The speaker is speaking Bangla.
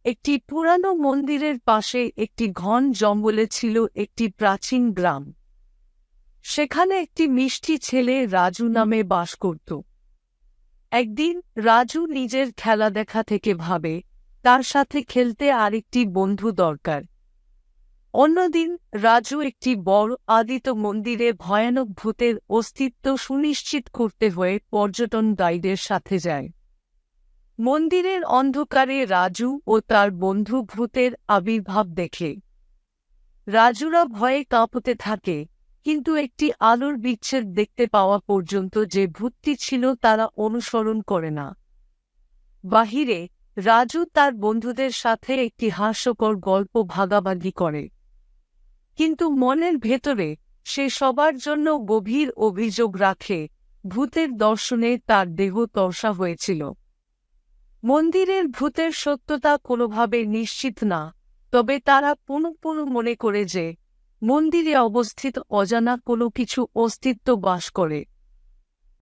একটি পুরানো মন্দিরের পাশে একটি ঘন জঙ্গলে ছিল একটি প্রাচীন গ্রাম। সেখানে একটি মিষ্টি ছেলে রাজু নামে বাস করত। একদিন রাজু নিজের খেলা দেখা থেকে ভাবে তার সাথে খেলতে আরেকটি বন্ধু দরকার। অন্যদিন রাজু একটি বড় আদিত মন্দিরে ভয়ানক ভূতের অস্তিত্ব সুনিশ্চিত করতে হয়ে পর্যটন গাইডের সাথে যায়। মন্দিরের অন্ধকারে রাজু ও তার বন্ধু ভূতের আবির্ভাব দেখে। রাজুরা ভয়ে কাঁপতে থাকে, কিন্তু একটি আলোর বিচ্ছেদ দেখতে পাওয়া পর্যন্ত যে ভূতটি ছিল তারা অনুসরণ করে না। বাহিরে রাজু তার বন্ধুদের সাথে একটি হাস্যকর গল্প ভাগাভাগি করে, কিন্তু মনের ভেতরে সে সবার জন্য গভীর অভিযোগ রাখে। ভূতের দর্শনে তার দেহ তর্ষা হয়েছিল। মন্দিরের ভূতের সত্যতা কোনোভাবে নিশ্চিত না, তবে তারা পুনঃপুন মনে করে যে মন্দিরে অবস্থিত অজানা কোনো কিছু অস্তিত্ব বাস করে।